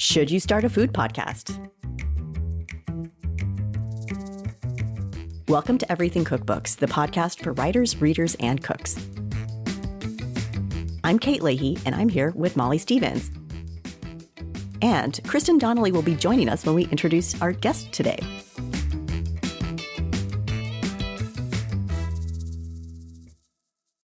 Should you start a food podcast? Welcome to Everything Cookbooks, the podcast for writers, readers, and cooks. I'm Kate Leahy, and I'm here with Molly Stevens. And Kristin Donnelly will be joining us when we introduce our guest today.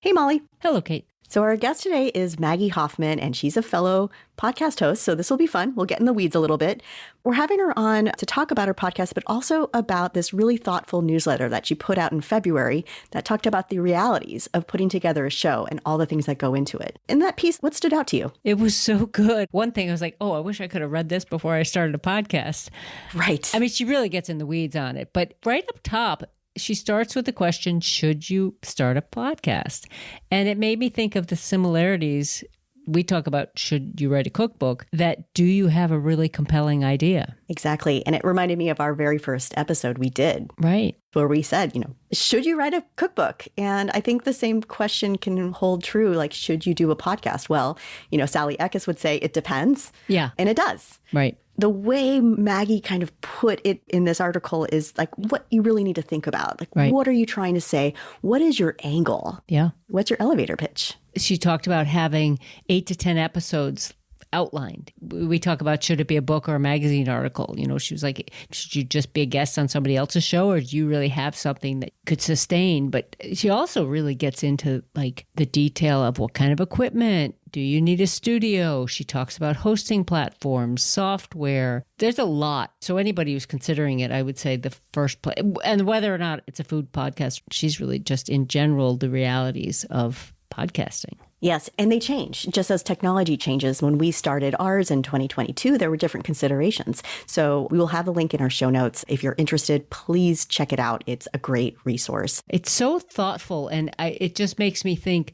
Hey, Molly. Hello, Kate. So our guest today is Maggie Hoffman, and she's a fellow podcast host, so this will be fun. We'll get in the weeds a little bit. We're having her on to talk about her podcast, but also about this really thoughtful newsletter that she put out in February that talked about the realities of putting together a show and all the things that go into it. In that piece, what stood out to you? It was so good. One thing I was like, oh, I wish I could have read this before I started a podcast. Right. I mean, she really gets in the weeds on it, but right up top, she starts with the question, should you start a podcast? And it made me think of the similarities. We talk about, should you write a cookbook? That do you have a really compelling idea? Exactly. And it reminded me of our very first episode we did. Right. Where we said, should you write a cookbook? And I think the same question can hold true, like, should you do a podcast? Well, Sally Eckes would say it depends. Yeah. And it does. Right. The way Maggie kind of put it in this article is like what you really need to think about. Like, right. What are you trying to say? What is your angle? Yeah. What's your elevator pitch? She talked about having 8 to 10 episodes outlined. We talk about, should it be a book or a magazine article? She was like, should you just be a guest on somebody else's show, or do you really have something that could sustain? But she also really gets into like the detail of what kind of equipment. Do you need a studio? She talks about hosting platforms, software. There's a lot. So anybody who's considering it, I would say the first place, and whether or not it's a food podcast, she's really just in general the realities of podcasting. Yes, and they change. Just as technology changes, when we started ours in 2022, there were different considerations. So we will have a link in our show notes. If you're interested, please check it out. It's a great resource. It's so thoughtful, and it just makes me think,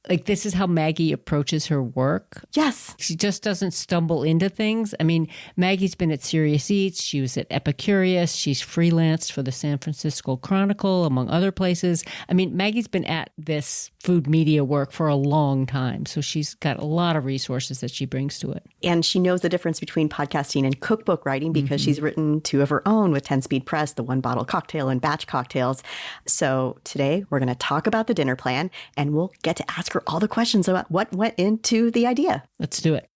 like, this is how Maggie approaches her work. Yes. She just doesn't stumble into things. I mean, Maggie's been at Serious Eats. She was at Epicurious. She's freelanced for the San Francisco Chronicle, among other places. I mean, Maggie's been at this food media work for a long time. So she's got a lot of resources that she brings to it. And she knows the difference between podcasting and cookbook writing because she's written 2 of her own with 10 Speed Press, the One Bottle Cocktail and Batch Cocktails. So today we're going to talk about the dinner plan, and we'll get to ask her all the questions about what went into the idea. Let's do it.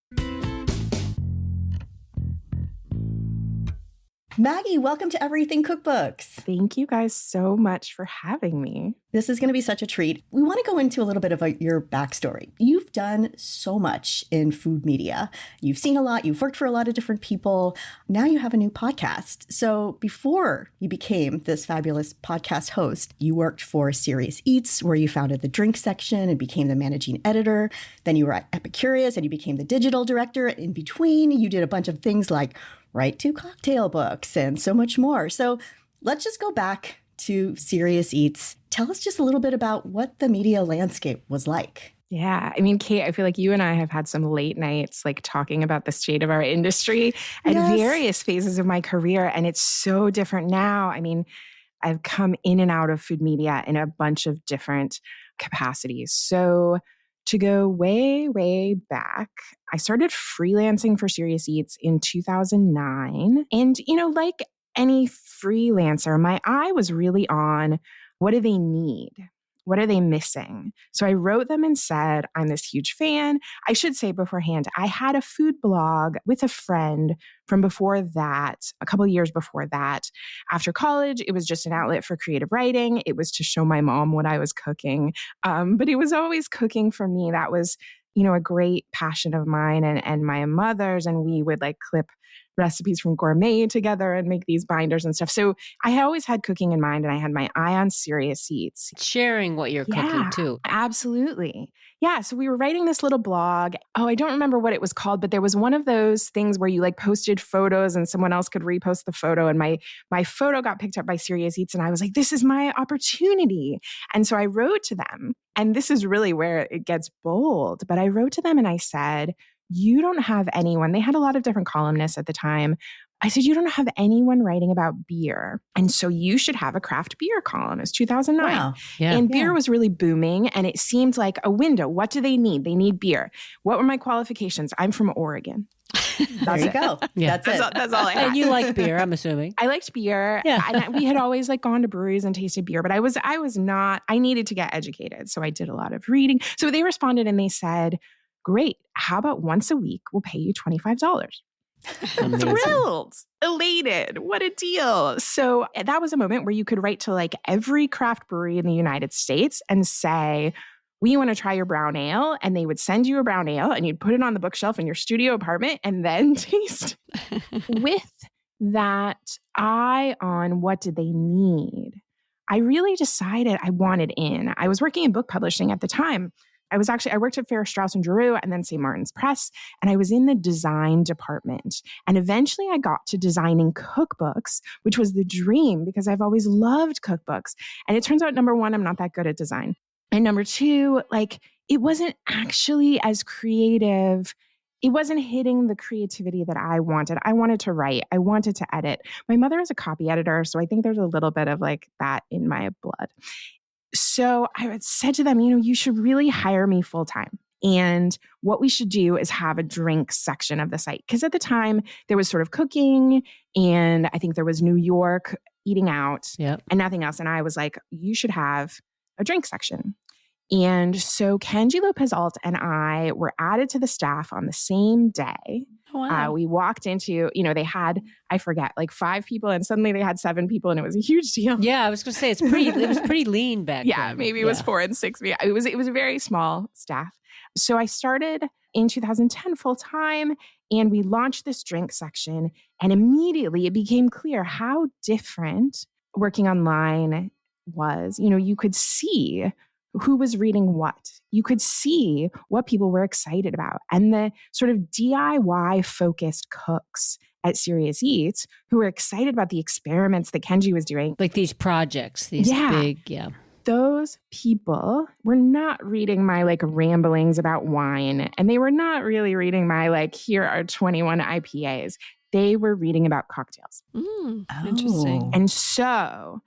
Maggie, welcome to Everything Cookbooks. Thank you guys so much for having me. This is going to be such a treat. We want to go into a little bit of your backstory. You've done so much in food media. You've seen a lot. You've worked for a lot of different people. Now you have a new podcast. So before you became this fabulous podcast host, you worked for Serious Eats, where you founded the drink section and became the managing editor. Then you were at Epicurious and you became the digital director. In between, you did a bunch of things like write 2 cocktail books and so much more. So let's just go back to Serious Eats. Tell us just a little bit about what the media landscape was like. Yeah. I mean, Kate, I feel like you and I have had some late nights like talking about the state of our industry at various phases of my career. And it's so different now. I mean, I've come in and out of food media in a bunch of different capacities. So to go way, way back, I started freelancing for Serious Eats in 2009. And, like any freelancer, my eye was really on, what do they need? What are they missing? So I wrote them and said, I'm this huge fan. I should say beforehand, I had a food blog with a friend from before that, a couple of years before that. After college, it was just an outlet for creative writing. It was to show my mom what I was cooking. But it was always cooking for me. That was, a great passion of mine and my mother's. And we would like clip recipes from Gourmet together and make these binders and stuff. So I had always had cooking in mind, and I had my eye on Serious Eats. Sharing what you're cooking too. Absolutely. Yeah. So we were writing this little blog. Oh, I don't remember what it was called, but there was one of those things where you like posted photos and someone else could repost the photo. And my photo got picked up by Serious Eats. And I was like, this is my opportunity. And so I wrote to them. And this is really where it gets bold. But I wrote to them and I said, you don't have anyone. They had a lot of different columnists at the time. I said, you don't have anyone writing about beer. And so you should have a craft beer column. It was 2009. Wow. Yeah. And beer was really booming. And it seemed like a window. What do they need? They need beer. What were my qualifications? I'm from Oregon. There you go. Yeah. That's it. That's all I had. And you like beer, I'm assuming. I liked beer. Yeah. And we had always like gone to breweries and tasted beer, but I needed to get educated. So I did a lot of reading. So they responded and they said, great. How about once a week? We'll pay you $25. Thrilled, elated. What a deal. So that was a moment where you could write to like every craft brewery in the United States and say, we want to try your brown ale. And they would send you a brown ale and you'd put it on the bookshelf in your studio apartment and then taste. With that eye on what did they need, I really decided I wanted in. I was working in book publishing at the time. I worked at Fair Strauss and Giroux and then St. Martin's Press, and I was in the design department. And eventually I got to designing cookbooks, which was the dream because I've always loved cookbooks. And it turns out, number one, I'm not that good at design. And number two, like it wasn't actually as creative. It wasn't hitting the creativity that I wanted. I wanted to write. I wanted to edit. My mother is a copy editor, so I think there's a little bit of like that in my blood. So I said to them, you should really hire me full time. And what we should do is have a drink section of the site. Because at the time, there was sort of cooking, and I think there was New York eating out and nothing else. And I was like, you should have a drink section. And so Kenji Lopez-Alt and I were added to the staff on the same day. Oh, wow. We walked into, they had, I forget, like 5 people, and suddenly they had 7 people, and it was a huge deal. Yeah, I was going to say it was pretty lean back then. Yeah, maybe it was 4 and 6. It was a very small staff. So I started in 2010 full time, and we launched this drink section, and immediately it became clear how different working online was. You could see who was reading what. You could see what people were excited about. And the sort of DIY focused cooks at Serious Eats who were excited about the experiments that Kenji was doing. Like these projects, these big. Those people were not reading my like ramblings about wine. And they were not really reading my like, here are 21 IPAs. They were reading about cocktails. Interesting. And so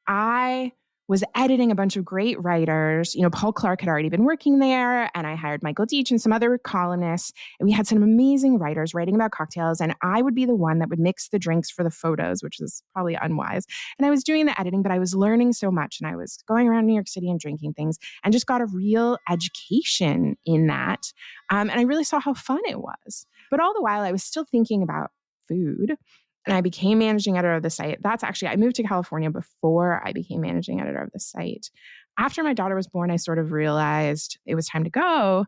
I was editing a bunch of great writers. Paul Clark had already been working there, and I hired Michael Deach and some other columnists. And we had some amazing writers writing about cocktails, and I would be the one that would mix the drinks for the photos, which was probably unwise. And I was doing the editing, but I was learning so much, and I was going around New York City and drinking things and just got a real education in that. And I really saw how fun it was. But all the while, I was still thinking about food. And I became managing editor of the site. I moved to California before I became managing editor of the site. After my daughter was born, I sort of realized it was time to go.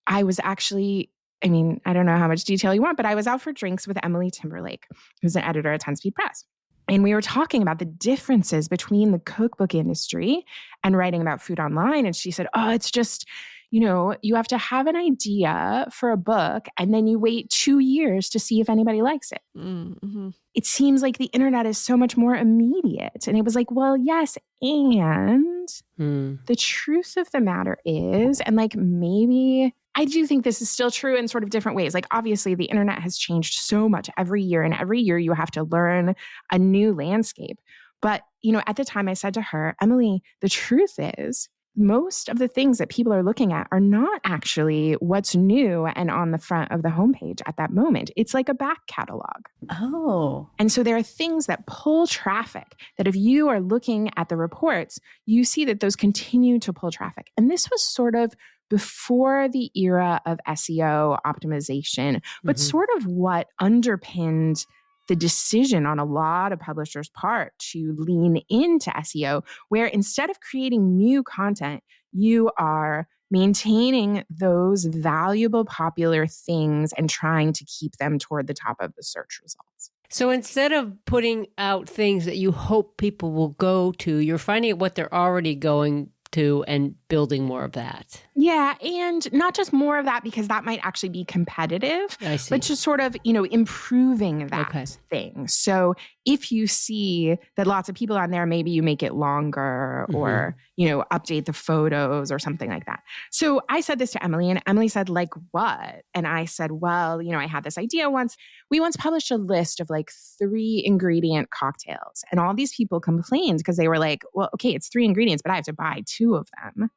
I was actually, I don't know how much detail you want, but I was out for drinks with Emily Timberlake, who's an editor at 10 Speed Press. And we were talking about the differences between the cookbook industry and writing about food online. And she said, it's just, you have to have an idea for a book and then you wait 2 years to see if anybody likes it. Mm-hmm. It seems like the internet is so much more immediate. And it was like, well, yes. And the truth of the matter is, and like maybe I do think this is still true in sort of different ways. Like obviously the internet has changed so much every year, and every year you have to learn a new landscape. But, at the time I said to her, Emily, the truth is, most of the things that people are looking at are not actually what's new and on the front of the homepage at that moment. It's like a back catalog. Oh. And so there are things that pull traffic that if you are looking at the reports, you see that those continue to pull traffic. And this was sort of before the era of SEO optimization, but sort of what underpinned the decision on a lot of publishers' part to lean into SEO, where instead of creating new content, you are maintaining those valuable, popular things and trying to keep them toward the top of the search results. So instead of putting out things that you hope people will go to, you're finding out what they're already going to and building more of that. Yeah. And not just more of that, because that might actually be competitive, I see. but just sort of, improving that thing. So if you see that lots of people on there, maybe you make it longer or, update the photos or something like that. So I said this to Emily, and Emily said, like, what? And I said, well, I had this idea once. We once published a list of like 3 ingredient cocktails, and all these people complained because they were like, well, okay, it's 3 ingredients, but I have to buy 2 of them.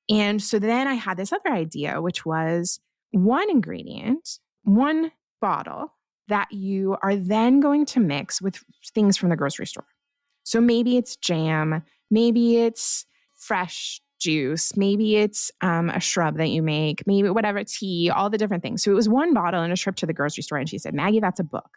And so then I had this other idea, which was 1 ingredient, 1 bottle that you are then going to mix with things from the grocery store. So maybe it's jam, maybe it's fresh juice, maybe it's a shrub that you make, maybe whatever, tea, all the different things. So it was one bottle and a trip to the grocery store. And she said, Maggie, that's a book.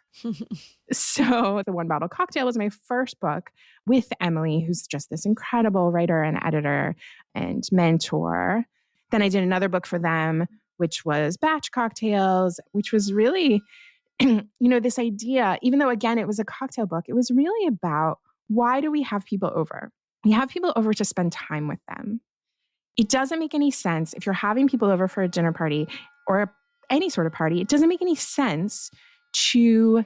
So the One Bottle Cocktail was my first book with Emily, who's just this incredible writer and editor and mentor. Then I did another book for them, which was Batch Cocktails, which was really, this idea, even though, again, it was a cocktail book, it was really about why do we have people over? We have people over to spend time with them. It doesn't make any sense if you're having people over for a dinner party or any sort of party. It doesn't make any sense to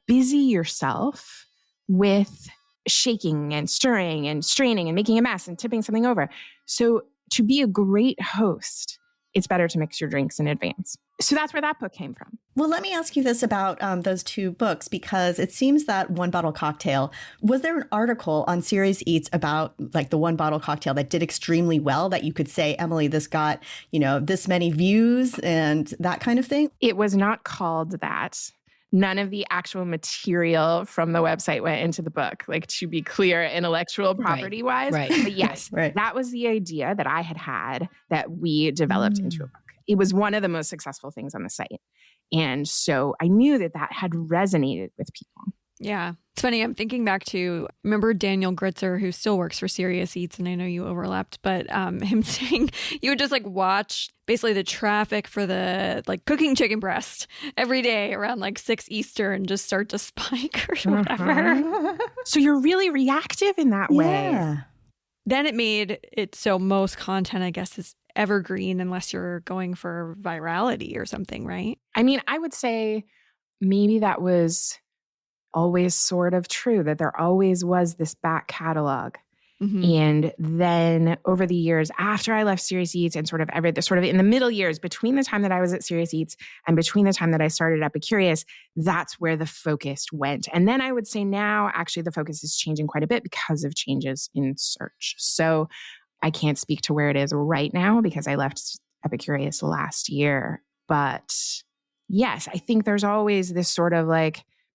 busy yourself with shaking and stirring and straining and making a mess and tipping something over. So to be a great host, it's better to mix your drinks in advance. So that's where that book came from. Well, let me ask you this about those two books, because it seems that One Bottle Cocktail, was there an article on Serious Eats about the One Bottle Cocktail that did extremely well that you could say, Emily, this got, this many views and that kind of thing? It was not called that. None of the actual material from the website went into the book, to be clear, intellectual property wise. Right. But yes, Right. That was the idea that I had that we developed into a book. It was one of the most successful things on the site. And so I knew that had resonated with people. Yeah. It's funny. I'm thinking back to, remember Daniel Gritzer, who still works for Serious Eats, and I know you overlapped, but him saying you would just watch basically the traffic for the cooking chicken breast every day around 6 Eastern just start to spike or whatever. So you're really reactive in that way. Yeah. Then it made it so most content, I guess, is evergreen unless you're going for virality or something, right? I mean, I would say maybe that was always sort of true, that there always was this back catalog. Mm-hmm. And then over the years, after I left Serious Eats and sort of in the middle years between the time that I was at Serious Eats and between the time that I started Epicurious, that's where the focus went. And then I would say now, actually, the focus is changing quite a bit because of changes in search. So I can't speak to where it is right now because I left Epicurious last year. But yes, I think there's always this sort of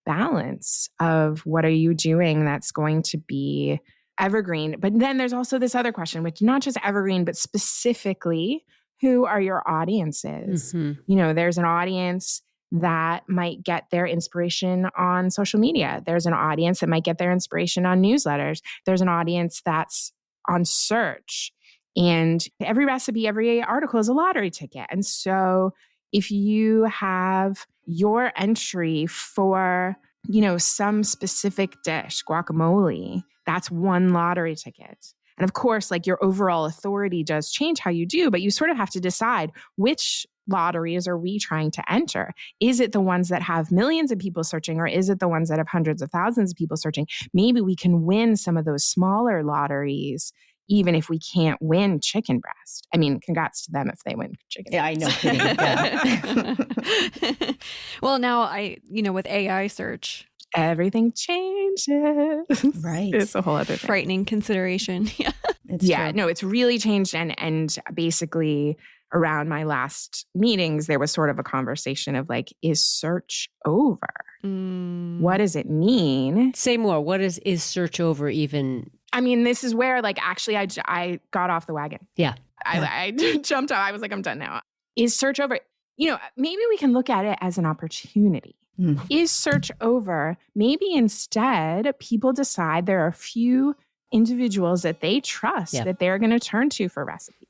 balance of what are you doing that's going to be evergreen. But then there's also this other question, which not just evergreen, but specifically, who are your audiences? Mm-hmm. There's an audience that might get their inspiration on social media. There's an audience that might get their inspiration on newsletters. There's an audience that's on search. And every recipe, every article is a lottery ticket. And so if you have your entry for, some specific dish, guacamole, that's one lottery ticket. And of course, your overall authority does change how you do, but you sort of have to decide which lotteries are we trying to enter? Is it the ones that have millions of people searching, or is it the ones that have hundreds of thousands of people searching? Maybe we can win some of those smaller lotteries, even if we can't win chicken breast. I mean, congrats to them if they win chicken breast. I know. Yeah. Well, now with AI search, everything changes. Right. It's a whole other thing. Frightening consideration. Yeah. It's really changed. And basically around my last meetings, there was sort of a conversation of is search over? What does it mean? Say more. What is search over even? I mean, this is where actually I got off the wagon. Yeah. I jumped off. I was I'm done now. Is search over? Maybe we can look at it as an opportunity. Is search over? Maybe instead people decide there are a few individuals that they trust that they're going to turn to for recipes.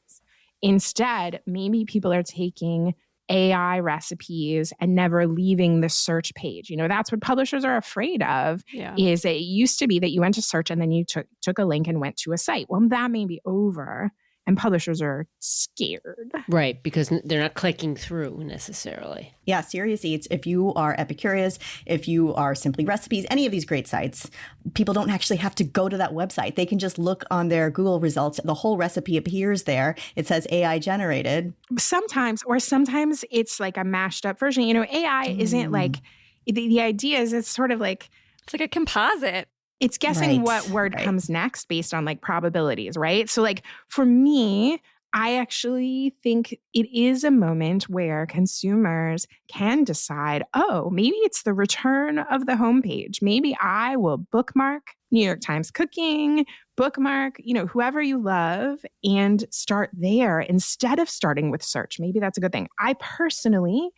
Instead, maybe people are taking AI recipes and never leaving the search page. That's what publishers are afraid of. Is it used to be that you went to search and then you took a link and went to a site. Well, that may be over. And publishers are scared. Right, because they're not clicking through necessarily. Yeah, Serious Eats, if you are Epicurious, if you are Simply Recipes, any of these great sites, people don't actually have to go to that website. They can just look on their Google results. The whole recipe appears there. It says AI generated. Sometimes it's a mashed up version. AI isn't the idea is it's sort of it's like a composite. It's guessing what word comes next based on probabilities, right? So for me, I actually think it is a moment where consumers can decide, oh, maybe it's the return of the homepage. Maybe I will bookmark New York Times Cooking, bookmark, whoever you love, and start there instead of starting with search. Maybe that's a good thing. I personally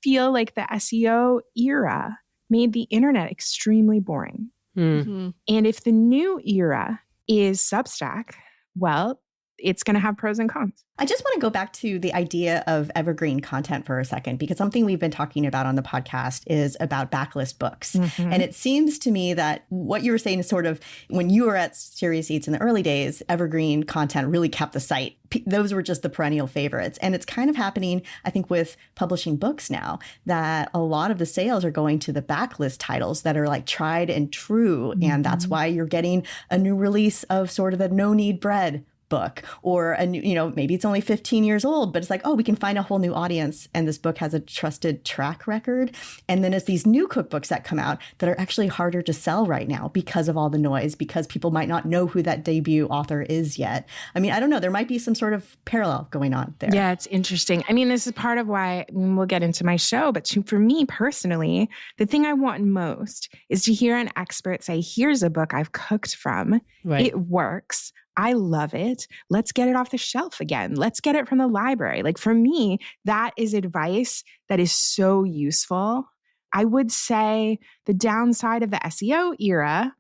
feel like the SEO era made the internet extremely boring. Mm-hmm. And if the new era is Substack, well, it's going to have pros and cons. I just want to go back to the idea of evergreen content for a second, because something we've been talking about on the podcast is about backlist books. Mm-hmm. And it seems to me that what you were saying is sort of when you were at Serious Eats in the early days, evergreen content really kept the site. Those were just the perennial favorites. And it's kind of happening, I think, with publishing books now, that a lot of the sales are going to the backlist titles that are like tried and true. Mm-hmm. And that's why you're getting a new release of sort of the No Knead Bread book, or a new, maybe it's only 15 years old, but it's like, oh, we can find a whole new audience, and this book has a trusted track record. And then it's these new cookbooks that come out that are actually harder to sell right now because of all the noise, because people might not know who that debut author is yet. I mean, I don't know, there might be some sort of parallel going on there. Yeah, it's interesting. I mean, this is part of why we'll get into my show, but for me personally, the thing I want most is to hear an expert say, here's a book I've cooked from. Right. It works. I love it. Let's get it off the shelf again. Let's get it from the library. Like, for me, that is advice that is so useful. I would say the downside of the SEO era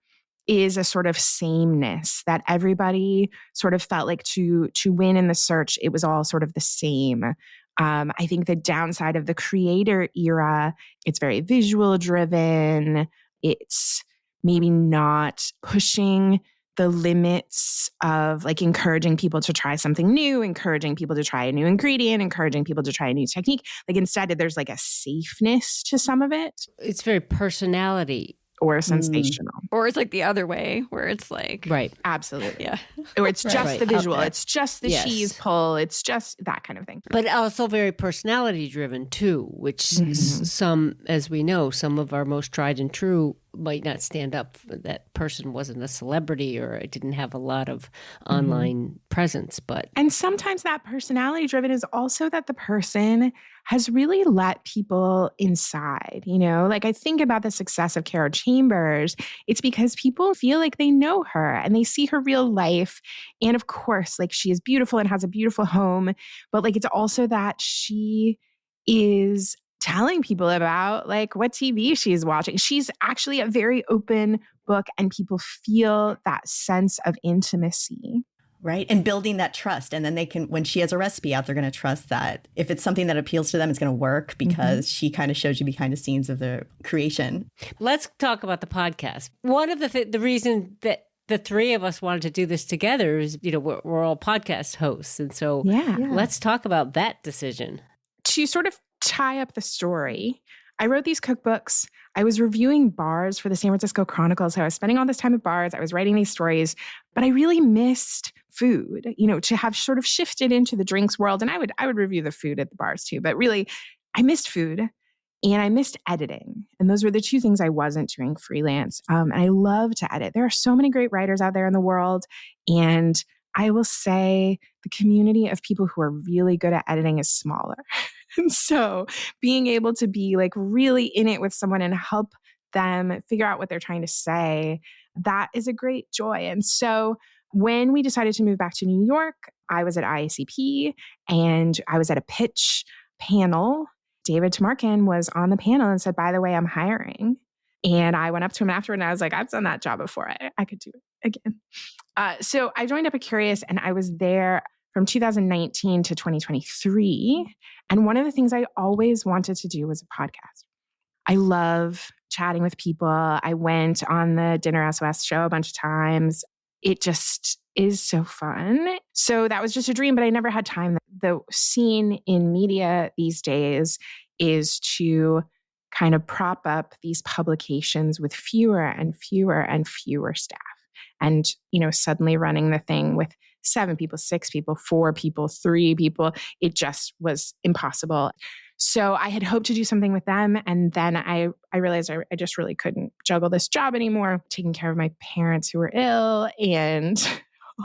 is a sort of sameness, that everybody sort of felt like to win in the search, it was all sort of the same. I think the downside of the creator era, it's very visual driven. It's maybe not pushing the limits of like encouraging people to try something new, encouraging people to try a new ingredient, encouraging people to try a new technique. Like, instead, there's like a safeness to some of it. It's very personality. Or sensational. Or it's like the other way, where it's like... Right. Absolutely. Yeah. Or it's just the visual. It's just the cheese pull. It's just that kind of thing. But also very personality driven too, which some, as we know, some of our most tried and true might not stand up. That person wasn't a celebrity, or it didn't have a lot of online presence. And sometimes that personality driven is also that the person has really let people inside, Like, I think about the success of Kara Chambers. It's because people feel like they know her and they see her real life. And of course, like, she is beautiful and has a beautiful home, but like, it's also that she is telling people about like what TV she's watching. She's actually a very open book, and people feel that sense of intimacy. Right. And building that trust. And then they can, when she has a recipe out, they're going to trust that if it's something that appeals to them, it's going to work because she kind of shows you behind the scenes of the creation. Let's talk about the podcast. One of the reason that the three of us wanted to do this together is, we're all podcast hosts. And so let's talk about that decision. To sort of tie up the story, I wrote these cookbooks. I was reviewing bars for the San Francisco Chronicle. So I was spending all this time at bars. I was writing these stories, but I really missed food, to have sort of shifted into the drinks world. And I would review the food at the bars too, but really I missed food and I missed editing. And those were the two things I wasn't doing freelance. And I love to edit. There are so many great writers out there in the world. And I will say the community of people who are really good at editing is smaller. And so being able to be like really in it with someone and help them figure out what they're trying to say, that is a great joy. And so when we decided to move back to New York, I was at IACP and I was at a pitch panel. David Tamarkin was on the panel and said, by the way, I'm hiring. And I went up to him afterward and I was like, I've done that job before. I could do it again. So I joined Epicurious and I was there from 2019 to 2023. And one of the things I always wanted to do was a podcast. I love chatting with people. I went on the Dinner SOS show a bunch of times. It just is so fun. So that was just a dream, but I never had time. The scene in media these days is to kind of prop up these publications with fewer and fewer and fewer staff. And, suddenly running the thing with 7 people, 6 people, 4 people, 3 people, it just was impossible. So I had hoped to do something with them. And then I realized I just really couldn't juggle this job anymore, taking care of my parents who were ill and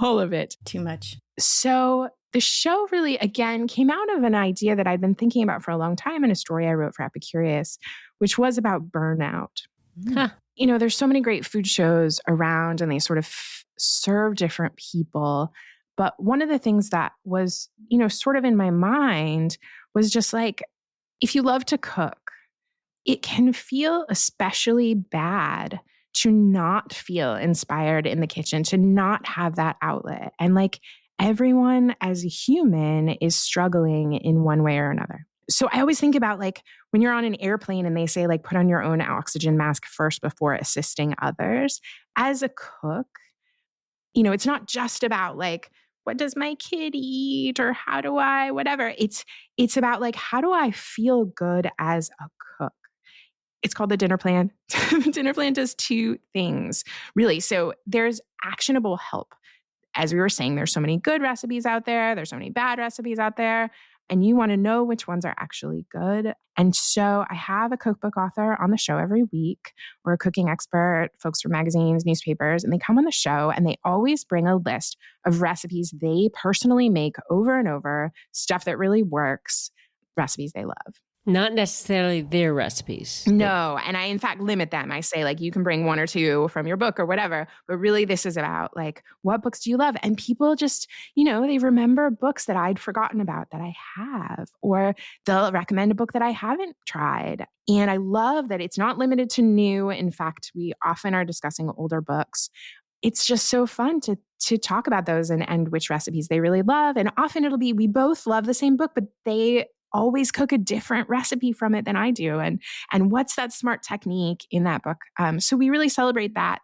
all of it. Too much. So the show really, again, came out of an idea that I'd been thinking about for a long time in a story I wrote for Epicurious, which was about burnout. Huh. You know, there's so many great food shows around and they sort of serve different people. But one of the things that was, sort of in my mind was just like, if you love to cook, it can feel especially bad to not feel inspired in the kitchen, to not have that outlet. And like everyone as a human is struggling in one way or another. So I always think about like when you're on an airplane and they say like put on your own oxygen mask first before assisting others. As a cook, it's not just about like, what does my kid eat or how do I, whatever. It's about like, how do I feel good as a cook? It's called the dinner plan. The dinner plan does two things, really. So there's actionable help. As we were saying, there's so many good recipes out there. There's so many bad recipes out there. And you want to know which ones are actually good. And so I have a cookbook author on the show every week, or a cooking expert, folks from magazines, newspapers, and they come on the show and they always bring a list of recipes they personally make over and over, stuff that really works, recipes they love. Not necessarily their recipes. No. And I, in fact, limit them. I say, like, you can bring one or two from your book or whatever. But really, this is about, like, what books do you love? And people just, they remember books that I'd forgotten about that I have. Or they'll recommend a book that I haven't tried. And I love that it's not limited to new. In fact, we often are discussing older books. It's just so fun to talk about those and which recipes they really love. And often it'll be, we both love the same book, but they always cook a different recipe from it than I do. And what's that smart technique in that book? So we really celebrate that.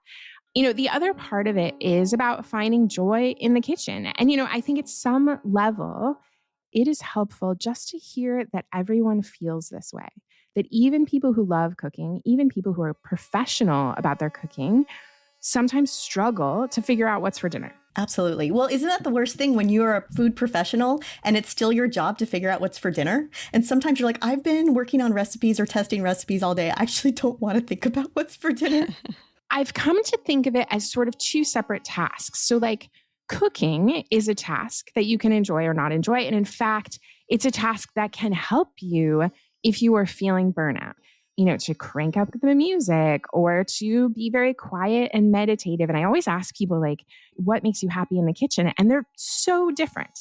The other part of it is about finding joy in the kitchen. And, I think at some level, it is helpful just to hear that everyone feels this way, that even people who love cooking, even people who are professional about their cooking, sometimes struggle to figure out what's for dinner. Absolutely. Well, isn't that the worst thing when you're a food professional and it's still your job to figure out what's for dinner? And sometimes you're like, I've been working on recipes or testing recipes all day. I actually don't want to think about what's for dinner. I've come to think of it as sort of two separate tasks. So like cooking is a task that you can enjoy or not enjoy. And in fact, it's a task that can help you if you are feeling burnout. To crank up the music or to be very quiet and meditative. And I always ask people like, what makes you happy in the kitchen? And they're so different.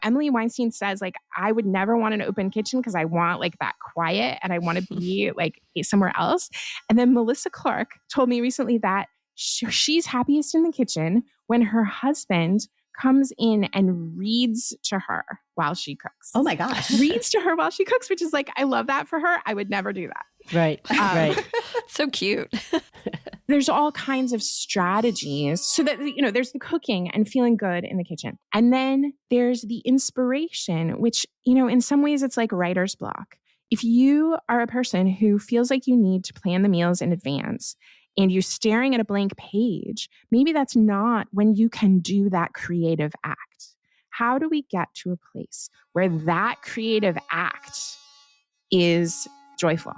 Emily Weinstein says like, I would never want an open kitchen because I want like that quiet and I want to be like somewhere else. And then Melissa Clark told me recently that she's happiest in the kitchen when her husband comes in and reads to her while she cooks. Oh my gosh. Reads to her while she cooks, which is like, I love that for her. I would never do that. Right. Right. So cute. There's all kinds of strategies so that, there's the cooking and feeling good in the kitchen. And then there's the inspiration, which, in some ways it's like writer's block. If you are a person who feels like you need to plan the meals in advance and you're staring at a blank page, maybe that's not when you can do that creative act. How do we get to a place where that creative act is joyful?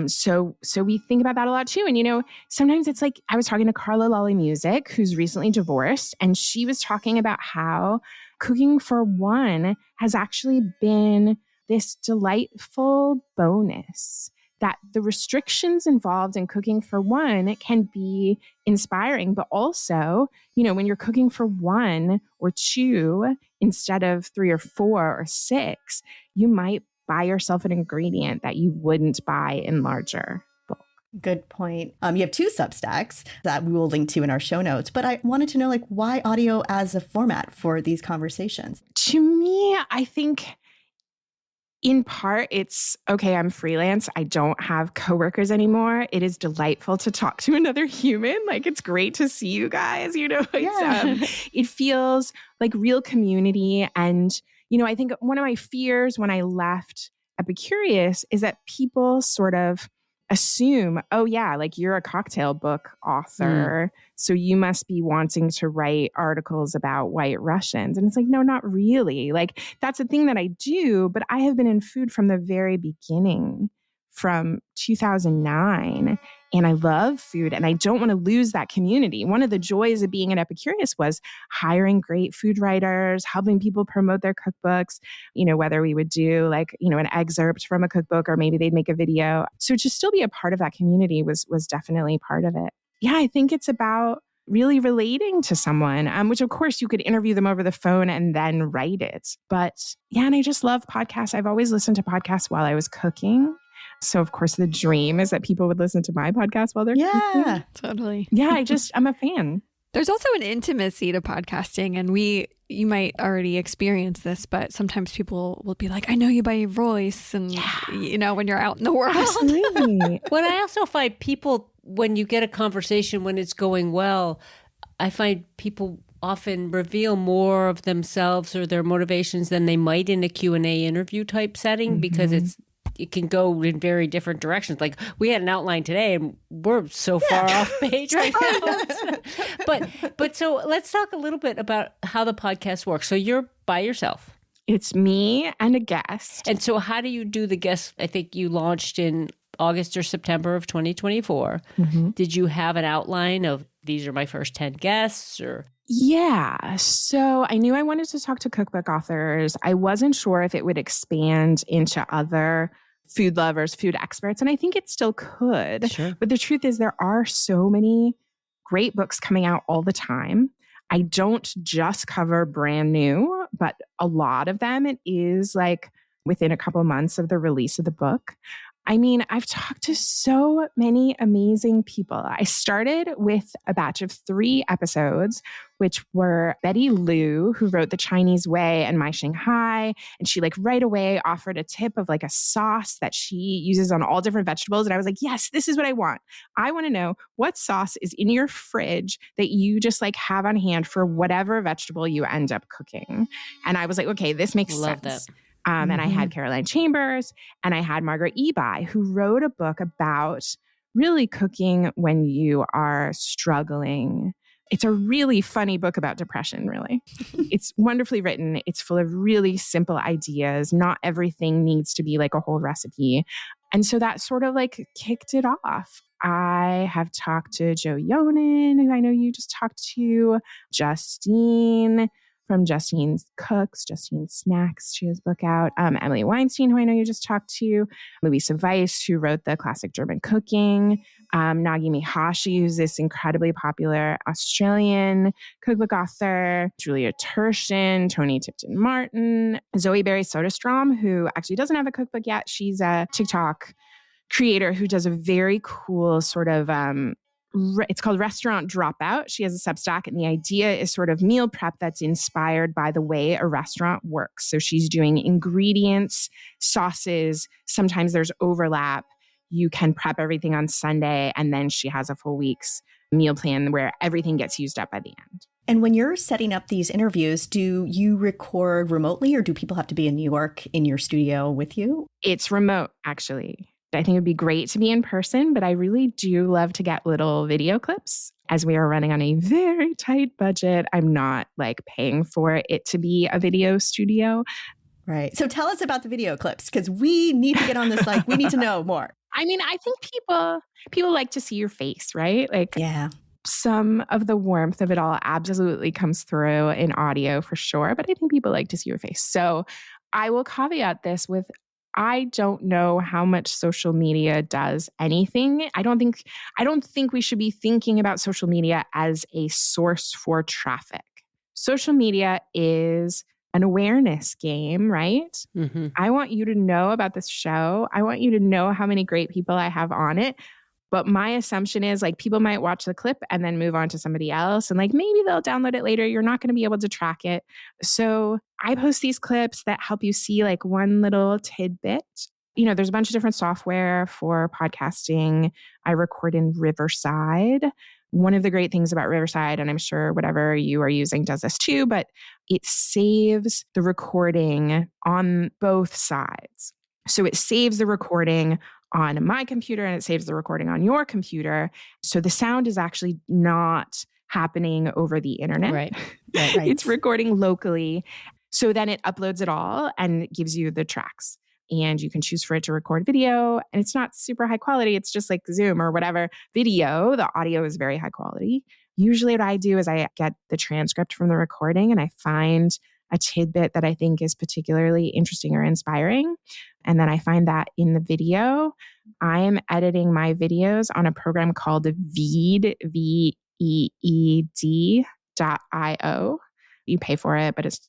So we think about that a lot too. And, sometimes it's like, I was talking to Carla Lolly Music, who's recently divorced, and she was talking about how cooking for one has actually been this delightful bonus, that the restrictions involved in cooking for one can be inspiring, but also, when you're cooking for one or two instead of 3 or 4 or 6, you might buy yourself an ingredient that you wouldn't buy in larger bulk. Good point. You have 2 Substacks that we will link to in our show notes, but I wanted to know like why audio as a format for these conversations? To me, I think in part, it's okay, I'm freelance. I don't have coworkers anymore. It is delightful to talk to another human. Like, it's great to see you guys, it feels like real community. And, I think one of my fears when I left Epicurious is that people sort of assume, oh yeah, like you're a cocktail book author, so you must be wanting to write articles about White Russians. And it's like, no, not really. Like that's a thing that I do, but I have been in food from the very beginning from 2009 and I love food and I don't want to lose that community. One of the joys of being an Epicurious was hiring great food writers, helping people promote their cookbooks, whether we would do an excerpt from a cookbook or maybe they'd make a video. So to still be a part of that community was definitely part of it. Yeah, I think it's about really relating to someone, which of course you could interview them over the phone and then write it. But yeah, and I just love podcasts. I've always listened to podcasts while I was cooking. So of course the dream is that people would listen to my podcast while they're cooking. Yeah, totally. Yeah, I'm a fan. There's also an intimacy to podcasting, and you might already experience this, but sometimes people will be like, I know you by your voice, and when you're out in the world. Absolutely. Well, I also find people, when you get a conversation, when it's going well, I find people often reveal more of themselves or their motivations than they might in a Q&A interview type setting, because it can go in very different directions. Like we had an outline today and we're so far off page right now. But so let's talk a little bit about how the podcast works. So you're by yourself. It's me and a guest. And so how do you do the guest? I think you launched in August or September of 2024. Mm-hmm. Did you have an outline of these are my first 10 guests or? Yeah. So I knew I wanted to talk to cookbook authors. I wasn't sure if it would expand into other food lovers, food experts, and I think it still could. Sure. But the truth is there are so many great books coming out all the time. I don't just cover brand new, but a lot of them, it is like within a couple months of the release of the book. I mean, I've talked to so many amazing people. I started with a batch of 3 episodes, which were Betty Liu, who wrote The Chinese Way and My Shanghai. And she right away offered a tip of a sauce that she uses on all different vegetables. And I was like, yes, this is what I want. I want to know what sauce is in your fridge that you just have on hand for whatever vegetable you end up cooking. And I was like, okay, this makes sense. Love that. And I had Caroline Chambers and I had Margaret Ebi, who wrote a book about really cooking when you are struggling. It's a really funny book about depression, really. It's wonderfully written. It's full of really simple ideas. Not everything needs to be a whole recipe. And so that sort of kicked it off. I have talked to Joe Yonan, who I know you just talked to, Justine from Justine's Cooks, Justine's Snacks. She has a book out. Emily Weinstein, who I know you just talked to. Louisa Weiss, who wrote the classic German Cooking. Nagi Mihashi, who's this incredibly popular Australian cookbook author. Julia Turshen, Tony Tipton Martin. Zoe Berry Soderstrom, who actually doesn't have a cookbook yet. She's a TikTok creator who does a very cool sort of it's called Restaurant Dropout. She has a Substack, and the idea is sort of meal prep that's inspired by the way a restaurant works. So she's doing ingredients, sauces. Sometimes there's overlap. You can prep everything on Sunday, and then she has a full week's meal plan where everything gets used up by the end. And when you're setting up these interviews, do you record remotely, or do people have to be in New York in your studio with you? It's remote, actually. I think it would be great to be in person, but I really do love to get little video clips. As we are running on a very tight budget, I'm not paying for it to be a video studio. Right. So tell us about the video clips, because we need to get on this. We need to know more. I mean, I think people like to see your face, right? Yeah. Some of the warmth of it all absolutely comes through in audio for sure, but I think people like to see your face. So I will caveat this with, I don't know how much social media does anything. I don't think we should be thinking about social media as a source for traffic. Social media is an awareness game, right? Mm-hmm. I want you to know about this show. I want you to know how many great people I have on it. But my assumption is people might watch the clip and then move on to somebody else. And maybe they'll download it later. You're not going to be able to track it. So I post these clips that help you see one little tidbit. There's a bunch of different software for podcasting. I record in Riverside. One of the great things about Riverside, and I'm sure whatever you are using does this too, but it saves the recording on both sides. So it saves the recording on my computer and it saves the recording on your computer. So the sound is actually not happening over the internet. Right. It's recording locally. So then it uploads it all and gives you the tracks. and you can choose for it to record video. And it's not super high quality. It's just like Zoom or whatever video. The audio is very high quality. Usually what I do is I get the transcript from the recording and I find a tidbit that I think is particularly interesting or inspiring. And then I find that in the video. I am editing my videos on a program called Veed, VEED.io. You pay for it, but it's,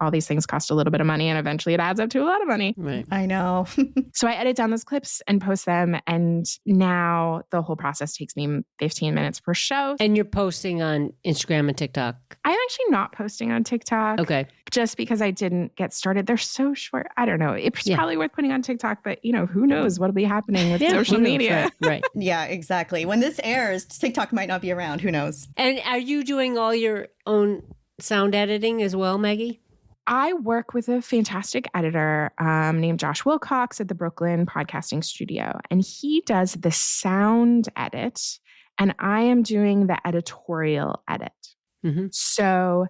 all these things cost a little bit of money and eventually it adds up to a lot of money. Right. I know. So I edit down those clips and post them. And now the whole process takes me 15 minutes per show. And you're posting on Instagram and TikTok? I'm actually not posting on TikTok. Okay. Just because I didn't get started. They're so short. I don't know. It's probably worth putting on TikTok, but who knows what'll be happening with social media. Right. Yeah, exactly. When this airs, TikTok might not be around. Who knows? And are you doing all your own sound editing as well, Maggie? I work with a fantastic editor named Josh Wilcox at the Brooklyn Podcasting Studio, and he does the sound edit, and I am doing the editorial edit. Mm-hmm. So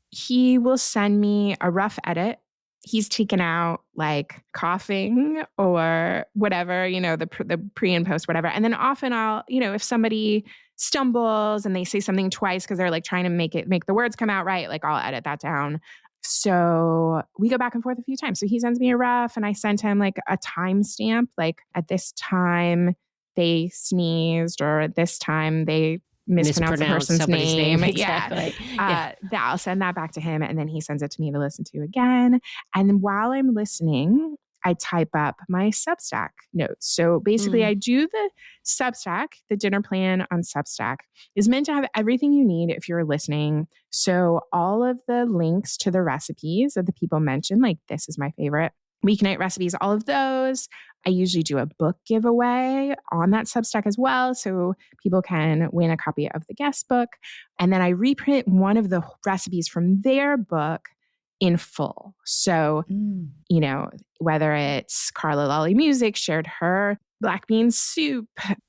he will send me a rough edit. He's taken out like coughing or whatever, the pre and post, whatever. And then often I'll, if somebody stumbles and they say something twice because they're like trying to make the words come out right, like I'll edit that down. So we go back and forth a few times. So he sends me a rough and I send him like a timestamp, like at this time they sneezed or at this time they mispronounced the person's name. Exactly. I'll send that back to him and then he sends it to me to listen to again. And then while I'm listening, I type up my Substack notes. So basically I do the Substack, the dinner plan on Substack is meant to have everything you need if you're listening. So all of the links to the recipes that the people mentioned, like this is my favorite weeknight recipes, all of those. I usually do a book giveaway on that Substack as well. So people can win a copy of the guest book. And then I reprint one of the recipes from their book in full. So, whether it's Carla Lolly Music shared her black bean soup.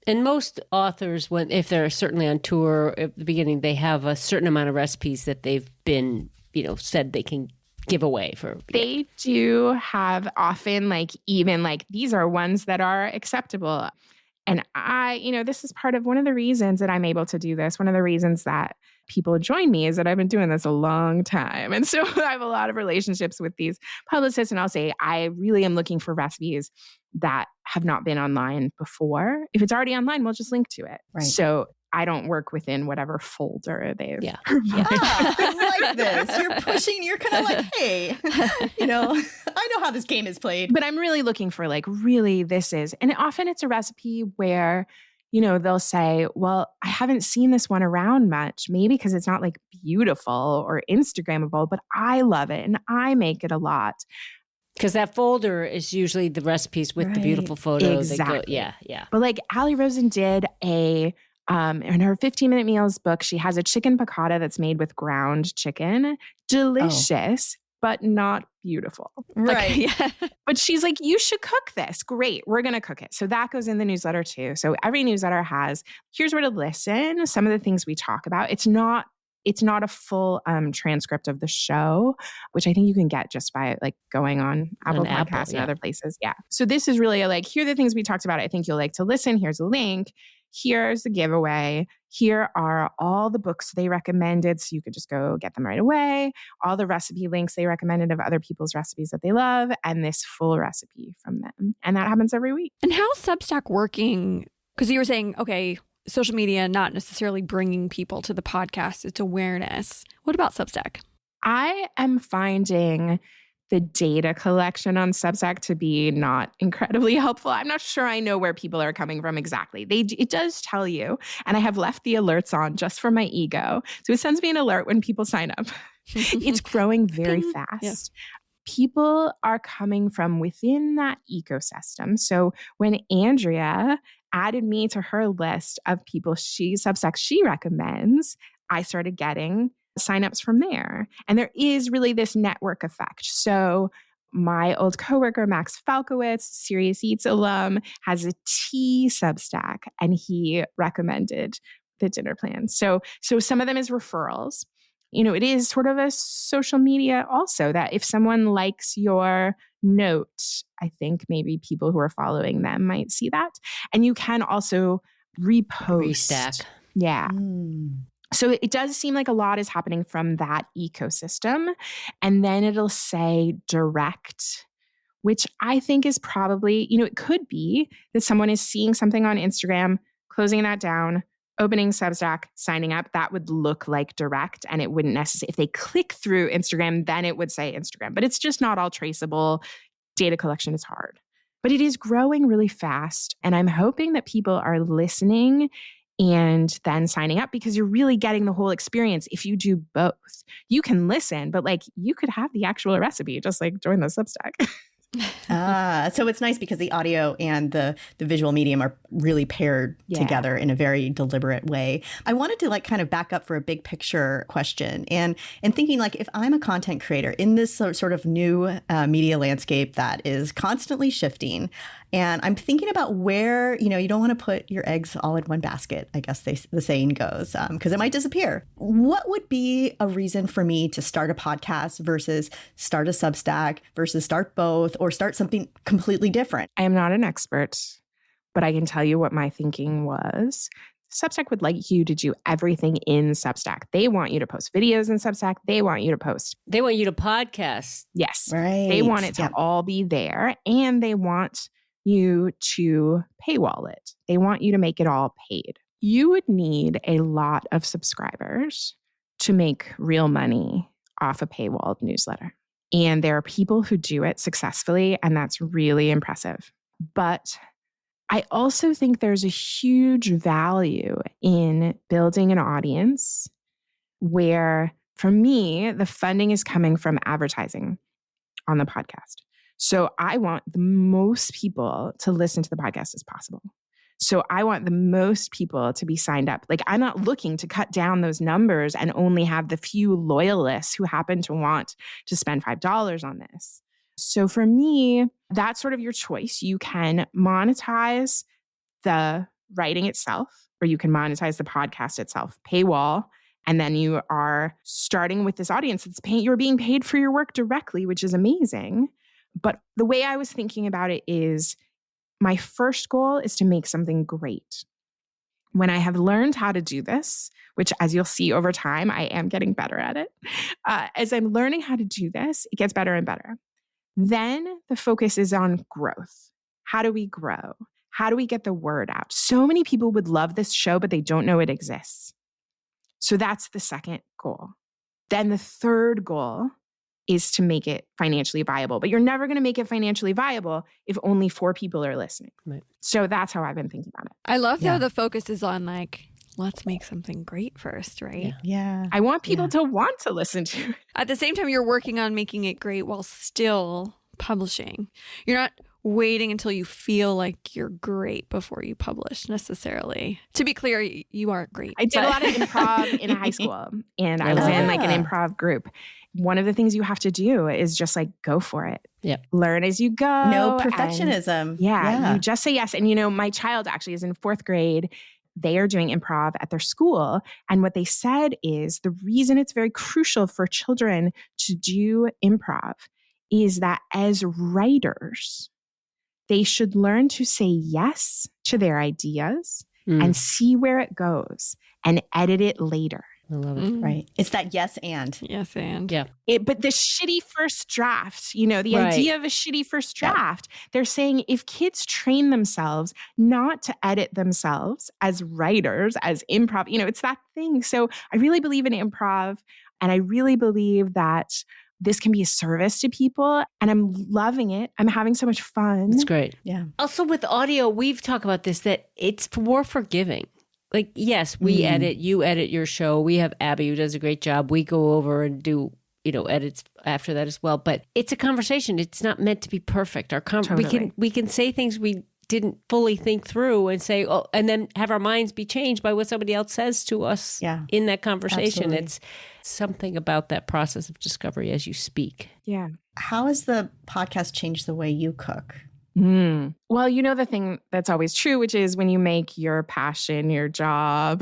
And most authors, if they're certainly on tour at the beginning, they have a certain amount of recipes that they've been, said they can give away for. They do have often even these are ones that are acceptable. And this is part of one of the reasons that I'm able to do this. One of the reasons that people join me is that I've been doing this a long time. And so I have a lot of relationships with these publicists. And I'll say, I really am looking for recipes that have not been online before. If it's already online, we'll just link to it. Right. So I don't work within whatever folder they've provided. I like this. You're pushing, you're kind of like, hey, I know how this game is played. But I'm really looking for this is, and often it's a recipe where, they'll say, well, I haven't seen this one around much, maybe because it's not beautiful or Instagrammable, but I love it and I make it a lot. Because that folder is usually the recipes with the beautiful photos. Exactly. Yeah. But Allie Rosen did in her 15-minute meals book, she has a chicken piccata that's made with ground chicken. Delicious, but not beautiful. Right. But she's like, you should cook this. Great. We're going to cook it. So that goes in the newsletter too. So every newsletter has, here's where to listen. Some of the things we talk about. It's not a full transcript of the show, which I think you can get just by going on Apple Podcasts and other places. Yeah. So this is really here are the things we talked about. I think you'll like to listen. Here's a link. Here's the giveaway. Here are all the books they recommended. So you could just go get them right away. All the recipe links they recommended of other people's recipes that they love, and this full recipe from them. And that happens every week. And how's Substack working? Because you were saying, okay, social media, not necessarily bringing people to the podcast, it's awareness. What about Substack? I am finding the data collection on Substack to be not incredibly helpful. I'm not sure I know where people are coming from exactly. It does tell you, and I have left the alerts on just for my ego. So it sends me an alert when people sign up. It's growing very fast. Yeah. People are coming from within that ecosystem. So when Andrea added me to her list of people Substack she recommends, I started getting signups from there. And there is really this network effect. So my old coworker, Max Falkowitz, Serious Eats alum, has a tea Substack, and he recommended the dinner plan. So some of them is referrals. It is sort of a social media also, that if someone likes your note, I think maybe people who are following them might see that. And you can also repost. Restack. Yeah. Mm. So it does seem like a lot is happening from that ecosystem. And then it'll say direct, which I think is probably, it could be that someone is seeing something on Instagram, closing that down, opening Substack, signing up. That would look like direct, and it wouldn't necessarily, if they click through Instagram, then it would say Instagram, but it's just not all traceable. Data collection is hard, but it is growing really fast. And I'm hoping that people are listening and then signing up, because you're really getting the whole experience. If you do both, you can listen, but you could have the actual recipe, just join the Substack. So it's nice because the audio and the visual medium are really paired together in a very deliberate way. I wanted to kind of back up for a big picture question and thinking if I'm a content creator in this sort of new media landscape that is constantly shifting, and I'm thinking about where, you don't want to put your eggs all in one basket, I guess the saying goes, because it might disappear. What would be a reason for me to start a podcast versus start a Substack versus start both or start something completely different? I am not an expert, but I can tell you what my thinking was. Substack would like you to do everything in Substack. They want you to post videos in Substack. They want you to podcast. Yes. Right. They want it to all be there, and they want you to paywall it. They want you to make it all paid. You would need a lot of subscribers to make real money off a paywalled newsletter. And there are people who do it successfully, and that's really impressive. But I also think there's a huge value in building an audience where, for me, the funding is coming from advertising on the podcast. So I want the most people to listen to the podcast as possible. So I want the most people to be signed up. I'm not looking to cut down those numbers and only have the few loyalists who happen to want to spend $5 on this. So for me, that's sort of your choice. You can monetize the writing itself, or you can monetize the podcast itself, paywall. And then you are starting with this audience that's you're being paid for your work directly, which is amazing. But the way I was thinking about it is, my first goal is to make something great. When I have learned how to do this, which as you'll see over time, I am getting better at it. As I'm learning how to do this, it gets better and better. Then the focus is on growth. How do we grow? How do we get the word out? So many people would love this show, but they don't know it exists. So that's the second goal. Then the third goal is to make it financially viable. But you're never going to make it financially viable if only 4 people are listening. Right. So that's how I've been thinking about it. I love how the focus is on let's make something great first, right? Yeah. I want people to want to listen to it. At the same time, you're working on making it great while still publishing. You're not waiting until you feel like you're great before you publish necessarily. To be clear, you aren't great. I did a lot of improv in high school, and I was in an improv group. One of the things you have to do is just go for it. Yeah. Learn as you go. No perfectionism. You just say yes. And my child actually is in 4th grade. They are doing improv at their school. And what they said is the reason it's very crucial for children to do improv is that as writers, they should learn to say yes to their ideas and see where it goes and edit it later. I love it. Right. It's that yes and. Yes, and. Yeah. But the shitty first draft, the idea of a shitty first draft, they're saying if kids train themselves not to edit themselves as writers, as improv, it's that thing. So I really believe in improv, and I really believe that this can be a service to people, and I'm loving it. I'm having so much fun. It's great. Yeah. Also with audio, we've talked about this, that it's more forgiving. Yes, we edit, you edit your show. We have Abby who does a great job. We go over and do, edits after that as well. But it's a conversation. It's not meant to be perfect. Totally. We can say things we didn't fully think through and say, and then have our minds be changed by what somebody else says to us in that conversation. Absolutely. It's something about that process of discovery as you speak. Yeah. How has the podcast changed the way you cook? Well, the thing that's always true, which is when you make your passion your job,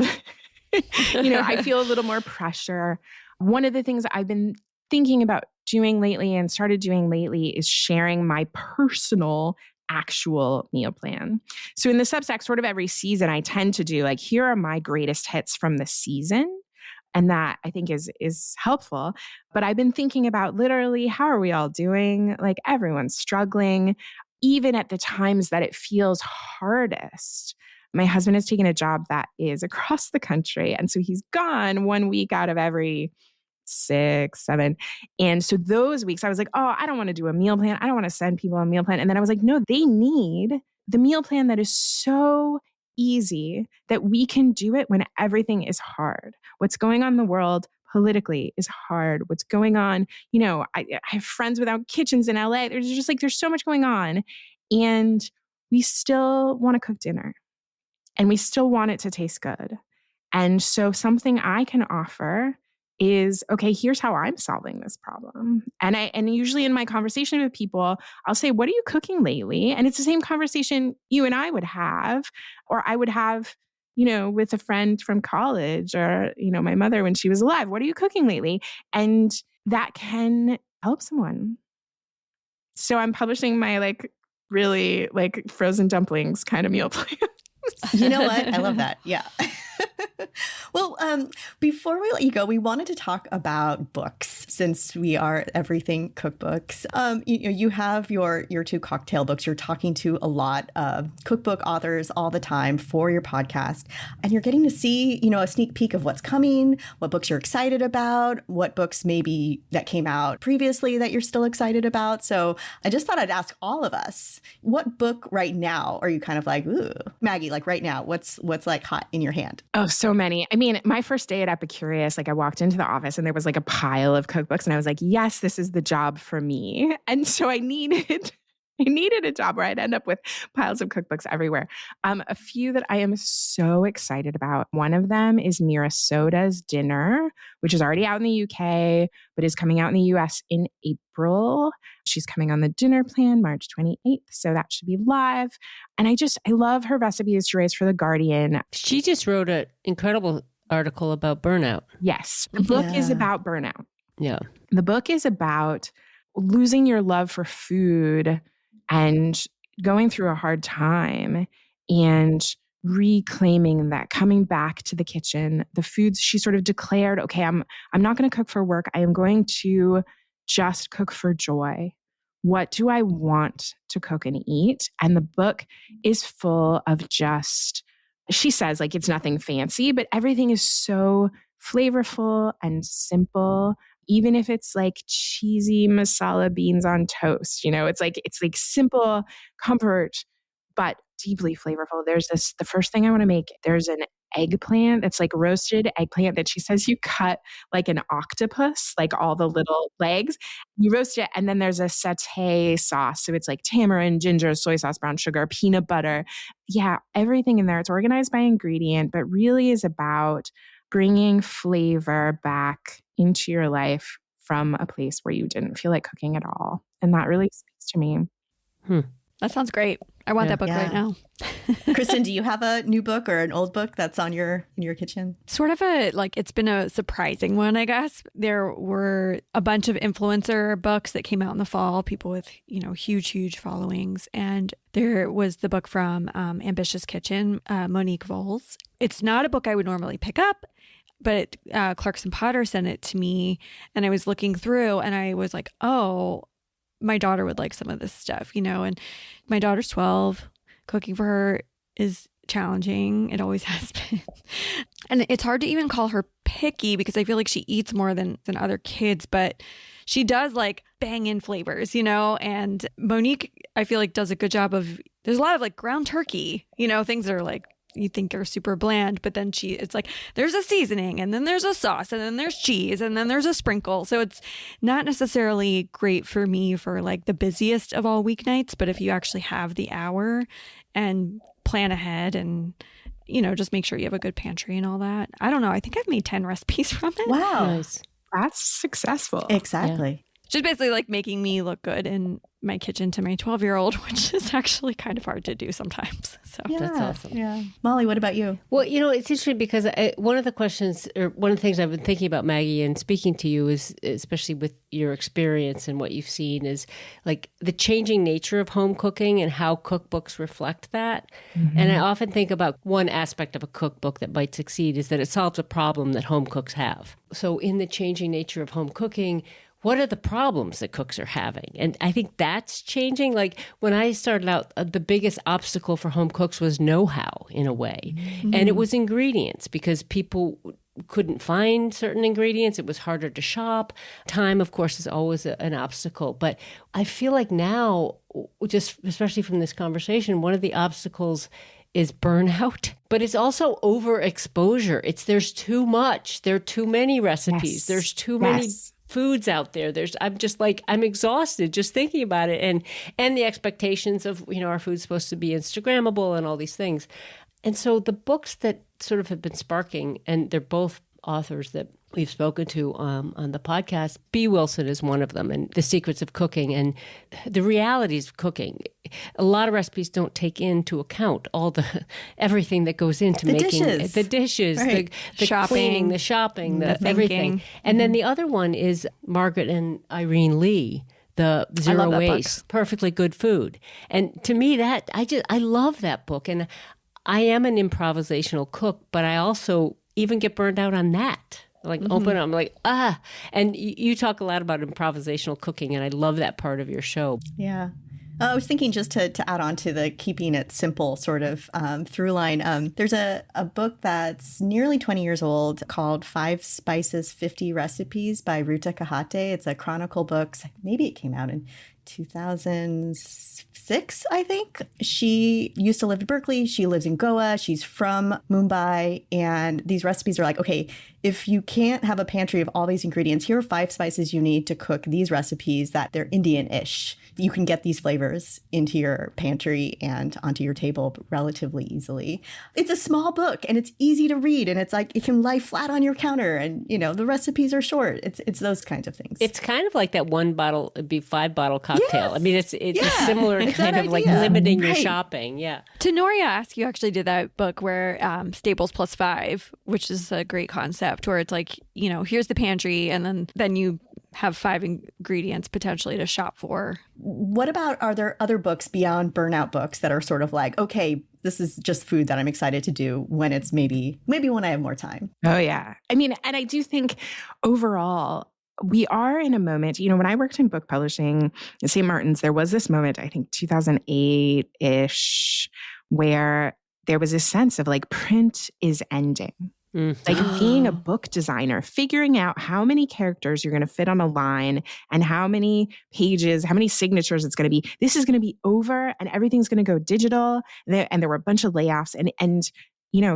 I feel a little more pressure. One of the things I've been thinking about doing lately and started doing lately is sharing my personal actual meal plan. So in the Substack, sort of every season, I tend to do like, here are my greatest hits from the season. And that I think is helpful. But I've been thinking about literally, how are we all doing? Like everyone's struggling, even at the times that it feels hardest. My husband has taken a job that is across the country. And so he's gone 1 week out of every 6, 7. And so those weeks I was like, oh, I don't want to do a meal plan. I don't want to send people a meal plan. And then I was like, no, they need the meal plan that is so easy that we can do it when everything is hard. What's going on in the world politically is hard. What's going on, I have friends without kitchens in LA. There's so much going on. And we still want to cook dinner and we still want it to taste good. And so something I can offer is, okay, here's how I'm solving this problem. And usually in my conversation with people, I'll say, what are you cooking lately? And it's the same conversation you and I would have, or I would have, with a friend from college or, my mother when she was alive. What are you cooking lately? And that can help someone. So I'm publishing my really frozen dumplings kind of meal plan. You know what? I love that. Yeah. Well, before we let you go, we wanted to talk about books since we are everything cookbooks. You have your 2 cocktail books. You're talking to a lot of cookbook authors all the time for your podcast, and you're getting to see, a sneak peek of what's coming, what books you're excited about, what books maybe that came out previously that you're still excited about. So I just thought I'd ask all of us, what book right now are you kind of like, ooh, Maggie, like right now, what's like hot in your hand? Oh, so many. I mean, my first day at Epicurious, I walked into the office and there was a pile of cookbooks and I was like, yes, this is the job for me. And so I needed a job where I'd end up with piles of cookbooks everywhere. A few that I am so excited about. One of them is Mira Soda's Dinner, which is already out in the UK, but is coming out in the US in April. She's coming on the dinner plan March 28th. So that should be live. And I love her recipes she writes for The Guardian. She just wrote an incredible article about burnout. Yes. The book is about burnout. Yeah. The book is about losing your love for food and going through a hard time and reclaiming that, coming back to the kitchen. The foods she sort of declared, okay, I'm not going to cook for work. I am going to just cook for joy. What do I want to cook and eat? And the book is full of she says it's nothing fancy, but everything is so flavorful and simple. Even if it's cheesy masala beans on toast, it's simple comfort, but deeply flavorful. There's the first thing I want to make, there's an eggplant that's roasted eggplant that she says you cut like an octopus, all the little legs. You roast it, and then there's a satay sauce. So it's tamarind, ginger, soy sauce, brown sugar, peanut butter. Yeah, everything in there. It's organized by ingredient, but really is about bringing flavor back into your life from a place where you didn't feel like cooking at all. And that really speaks to me. That sounds great. I want that book right now. Kristin, do you have a new book or an old book that's in your kitchen? Sort of it's been a surprising one, I guess. There were a bunch of influencer books that came out in the fall, people with, huge followings. And there was the book from Ambitious Kitchen, Monique Voles. It's not a book I would normally pick up, but Clarkson Potter sent it to me and I was looking through and I was like, oh, my daughter would like some of this stuff, and my daughter's 12. Cooking for her is challenging. It always has been. And it's hard to even call her picky because I feel like she eats more than other kids, but she does bang in flavors, and Monique, I feel does a good job of, there's a lot of ground turkey, things that are you think are super bland, but then it's there's a seasoning and then there's a sauce and then there's cheese and then there's a sprinkle. So it's not necessarily great for me for the busiest of all weeknights, but if you actually have the hour and plan ahead and, just make sure you have a good pantry and all that. I don't know. I think I've made 10 recipes from it. Wow. Nice. That's successful. Exactly. Just basically like making me look good in my kitchen to my 12-year-old, which is actually kind of hard to do sometimes. So That's awesome. Yeah. Molly, what about you? Well, it's interesting because one of the questions, or one of the things I've been thinking about, Maggie, and speaking to you is, especially with your experience and what you've seen, is like the changing nature of home cooking and how cookbooks reflect that. Mm-hmm. And I often think about one aspect of a cookbook that might succeed is that it solves a problem that home cooks have. So in the changing nature of home cooking, what are the problems that cooks are having? And I think that's changing. Like when I started out, the biggest obstacle for home cooks was know-how in a way. Mm-hmm. And it was ingredients because people couldn't find certain ingredients. It was harder to shop. Time, of course, is always an obstacle. But I feel like now, just especially from this conversation, one of the obstacles is burnout, but it's also overexposure. There's too much. There are too many recipes. Yes. There's too many foods out there. I'm exhausted just thinking about it, and the expectations of, our food's supposed to be Instagrammable and all these things. And so the books that sort of have been sparking, and they're both authors that we've spoken to on the podcast. B. Wilson is one of them, and The Secrets of Cooking and the realities of cooking. A lot of recipes don't take into account everything that goes into making the dishes, right. the shopping, cleaning, the shopping, the everything. And then the other one is Margaret and Irene Lee, the Zero Waste, Perfectly Good Food. And to me, I love that book. And I am an improvisational cook, but I also even get burned out on that. Open up, I'm like, And you talk a lot about improvisational cooking, and I love that part of your show. Yeah. I was thinking just to add on to the keeping it simple sort of through line. There's a book that's nearly 20 years old called 5 Spices, 50 Recipes by Ruta Kahate. It's a chronicle book. Maybe it came out in 2006, I think. She used to live in Berkeley. She lives in Goa. She's from Mumbai. And these recipes are like, okay, if you can't have a pantry of all these ingredients, here are 5 spices you need to cook these recipes that they're Indian-ish. You can get these flavors into your pantry and onto your table relatively easily. It's a small book and it's easy to read, and it's like it can lie flat on your counter, and the recipes are short. It's those kinds of things. It's kind of like that 5-bottle cocktail. Yes. I mean, it's a similar kind of like limiting your shopping. Yeah. Tenoria Ask You actually did that book where Staples plus 5, which is a great concept where it's like, here's the pantry, and then you have 5 ingredients potentially to shop for. What about, are there other books beyond burnout books that are sort of like, okay, this is just food that I'm excited to do when it's maybe when I have more time? Oh, yeah. I mean, and I do think overall, we are in a moment, when I worked in book publishing at St. Martin's, there was this moment, I think 2008-ish, where there was a sense of like print is ending. Mm-hmm. Like being a book designer, figuring out how many characters you're going to fit on a line and how many pages, how many signatures it's going to be. This is going to be over and everything's going to go digital. And there were a bunch of layoffs. And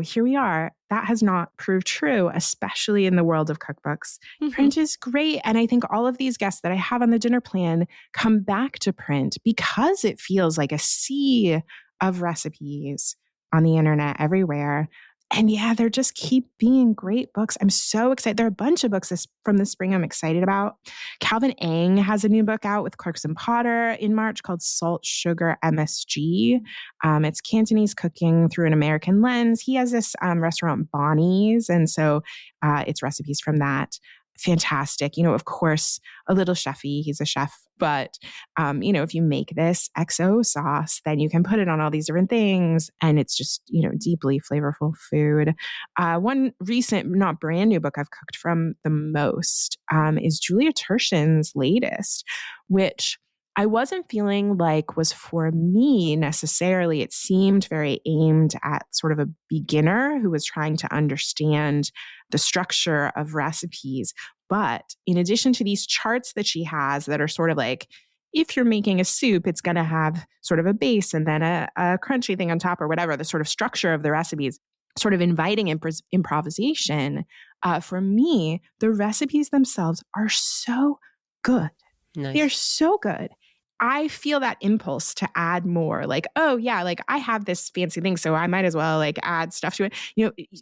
here we are. That has not proved true, especially in the world of cookbooks. Mm-hmm. Print is great. And I think all of these guests that I have on the dinner plan come back to print because it feels like a sea of recipes on the internet everywhere. And yeah, there just keep being great books. I'm so excited. There are a bunch of books from the spring I'm excited about. Calvin Eng has a new book out with Clarkson Potter in March called Salt, Sugar, MSG. It's Cantonese cooking through an American lens. He has this restaurant, Bonnie's, and so it's recipes from that. Fantastic. Of course, a little chefy. He's a chef. But, if you make this XO sauce, then you can put it on all these different things. And it's just, deeply flavorful food. One recent, not brand new book I've cooked from the most is Julia Turshen's latest, which I wasn't feeling like was for me necessarily. It seemed very aimed at sort of a beginner who was trying to understand the structure of recipes. But in addition to these charts that she has that are sort of like, if you're making a soup, it's going to have sort of a base and then a crunchy thing on top or whatever, the sort of structure of the recipes, sort of inviting improvisation. For me, the recipes themselves are so good. Nice. They're so good. I feel that impulse to add more, like, oh yeah, like I have this fancy thing, so I might as well like add stuff to it.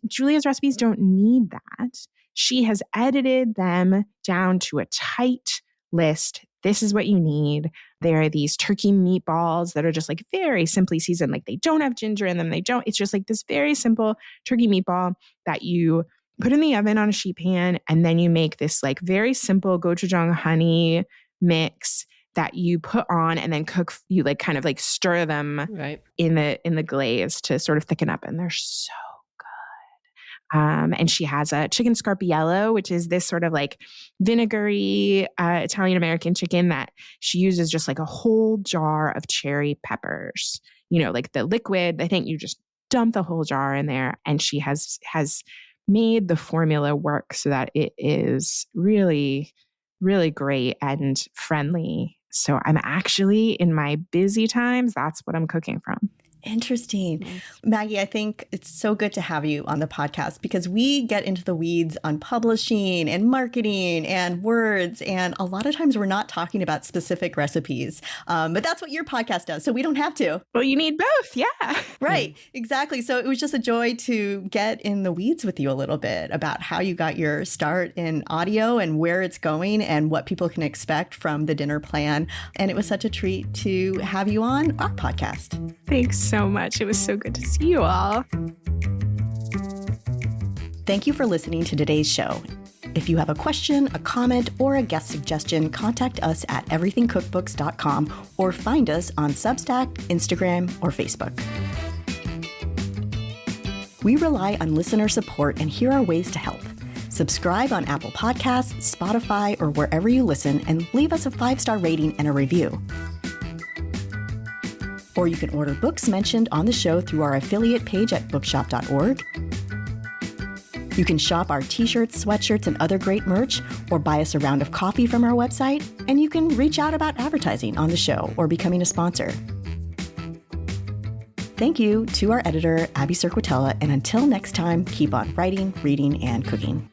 Julia's recipes don't need that. She has edited them down to a tight list. This is what you need. There are these turkey meatballs that are just like very simply seasoned. Like they don't have ginger in them. It's just like this very simple turkey meatball that you put in the oven on a sheet pan. And then you make this like very simple gochujang honey mix that you put on and then cook. You like kind of like stir them in the glaze to sort of thicken up. And they're so and she has a chicken scarpiello, which is this sort of like vinegary Italian-American chicken that she uses just like a whole jar of cherry peppers, like the liquid. I think you just dump the whole jar in there. And she has made the formula work so that it is really, really great and friendly. So I'm actually, in my busy times, that's what I'm cooking from. Interesting. Maggie, I think it's so good to have you on the podcast because we get into the weeds on publishing and marketing and words. And a lot of times we're not talking about specific recipes, but that's what your podcast does. So we don't have to. Well, you need both. Yeah. Right. Exactly. So it was just a joy to get in the weeds with you a little bit about how you got your start in audio and where it's going and what people can expect from the dinner plan. And it was such a treat to have you on our podcast. Thanks so much. It was so good to see you all. Thank you for listening to today's show. If you have a question, a comment, or a guest suggestion, contact us at everythingcookbooks.com or find us on Substack, Instagram, or Facebook. We rely on listener support, and here are ways to help. Subscribe on Apple Podcasts, Spotify, or wherever you listen, and leave us a 5-star rating and a review. Or you can order books mentioned on the show through our affiliate page at bookshop.org. You can shop our t-shirts, sweatshirts, and other great merch, or buy us a round of coffee from our website. And you can reach out about advertising on the show or becoming a sponsor. Thank you to our editor, Abby Cirquitella, and until next time, keep on writing, reading, and cooking.